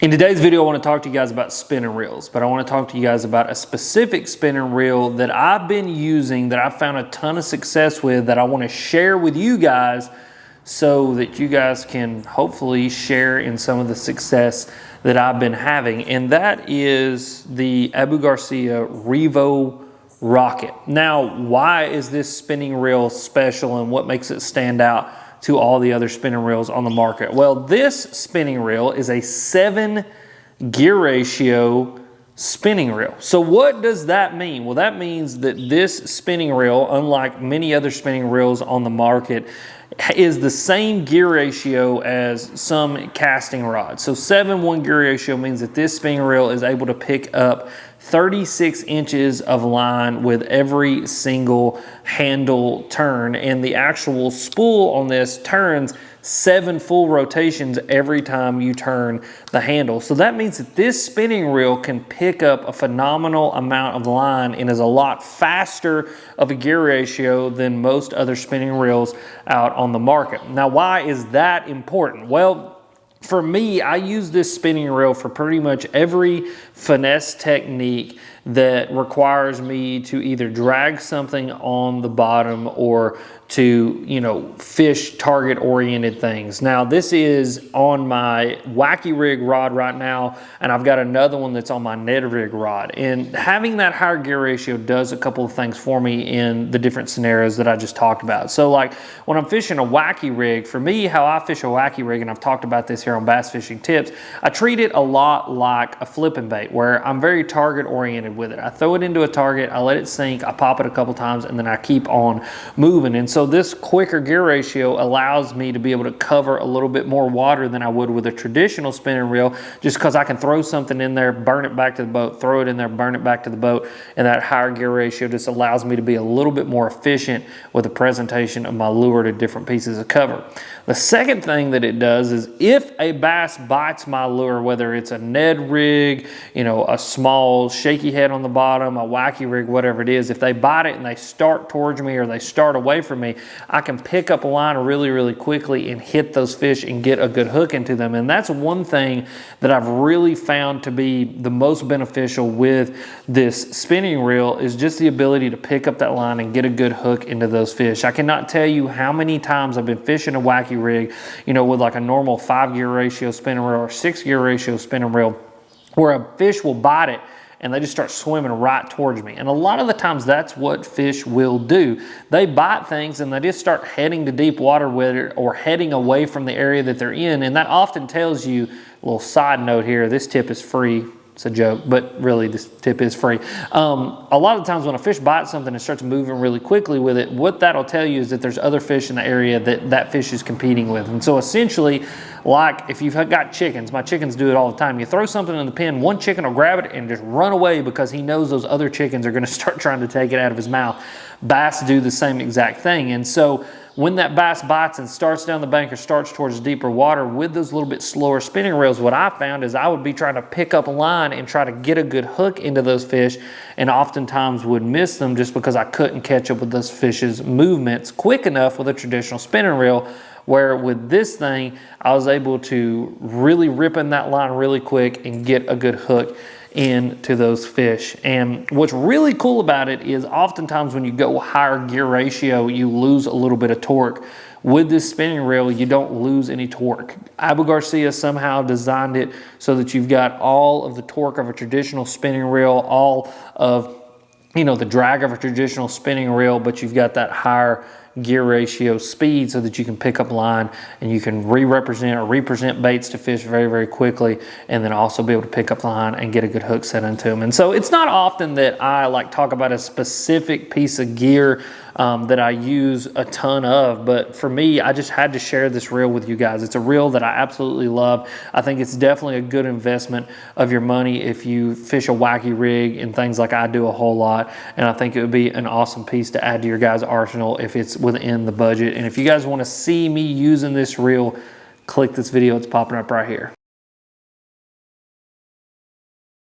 In today's video, I want to talk to you guys about spinning reels, but I want to talk to you guys about a specific spinning reel that I've been using, that I've found a ton of success with, that I want to share with you guys so that you guys can hopefully share in some of the success that I've been having. And that is the Abu Garcia Revo Rocket. Now, why is this spinning reel special and what makes it stand out to all the other spinning reels on the market? Well, this spinning reel is a 7 gear ratio spinning reel. So what does that mean? Well, that means that this spinning reel, unlike many other spinning reels on the market, is the same gear ratio as some casting rods. So 7-1 gear ratio means that this spinning reel is able to pick up 36 inches of line with every single handle turn, and the actual spool on this turns 7 full rotations every time you turn the handle. So that means that this spinning reel can pick up a phenomenal amount of line and is a lot faster of a gear ratio than most other spinning reels out on the market. Now, why is that important? Well, for me, I use this spinning reel for pretty much every finesse technique that requires me to either drag something on the bottom or to, fish target oriented things. Now, this is on my Wacky Rig rod right now, and I've got another one that's on my Ned Rig rod. And having that higher gear ratio does a couple of things for me in the different scenarios that I just talked about. So like when I'm fishing a Wacky Rig, for me, how I fish a Wacky Rig, and I've talked about this here on Bass Fishing Tips, I treat it a lot like a flipping bait, where I'm very target oriented with it. I throw it into a target, I let it sink, I pop it a couple times, and then I keep on moving. And so this quicker gear ratio allows me to be able to cover a little bit more water than I would with a traditional spinning reel, just because I can throw something in there, burn it back to the boat, throw it in there, burn it back to the boat, and that higher gear ratio just allows me to be a little bit more efficient with the presentation of my lure to different pieces of cover. The second thing that it does is if a bass bites my lure, whether it's a Ned Rig, a small shaky head on the bottom, a Wacky Rig, whatever it is, if they bite it and they start towards me or they start away from me, I can pick up a line really, really quickly and hit those fish and get a good hook into them. And that's one thing that I've really found to be the most beneficial with this spinning reel, is just the ability to pick up that line and get a good hook into those fish. I cannot tell you how many times I've been fishing a Wacky Rig, with like a normal 5 gear ratio spinning reel or 6 gear ratio spinning reel, where a fish will bite it and they just start swimming right towards me. And a lot of the times that's what fish will do. They bite things and they just start heading to deep water with it or heading away from the area that they're in. And that often tells you, a little side note here, this tip is free. It's a joke, but really this tip is free. A lot of times when a fish bites something and starts moving really quickly with it, what that'll tell you is that there's other fish in the area that that fish is competing with. And so essentially, like if you've got chickens, my chickens do it all the time. You throw something in the pen, one chicken will grab it and just run away because he knows those other chickens are gonna start trying to take it out of his mouth. Bass do the same exact thing. And so when that bass bites and starts down the bank or starts towards deeper water with those little bit slower spinning reels, what I found is I would be trying to pick up a line and try to get a good hook into those fish, and oftentimes would miss them just because I couldn't catch up with those fish's movements quick enough with a traditional spinning reel. Where with this thing, I was able to really rip in that line really quick and get a good hook into those fish. And what's really cool about it is oftentimes when you go higher gear ratio, you lose a little bit of torque. With this spinning reel, you don't lose any torque. Abu Garcia somehow designed it so that you've got all of the torque of a traditional spinning reel, all of the drag of a traditional spinning reel, but you've got that higher gear ratio speed so that you can pick up line and you can represent baits to fish very, very quickly, and then also be able to pick up the line and get a good hook set into them. And so it's not often that I talk about a specific piece of gear that I use a ton of, but for me, I just had to share this reel with you guys. It's a reel that I absolutely love. I think it's definitely a good investment of your money if you fish a Wacky Rig and things like I do a whole lot, and I think it would be an awesome piece to add to your guys' arsenal if it's within the budget. And if you guys want to see me using this reel, click this video. It's popping up right here.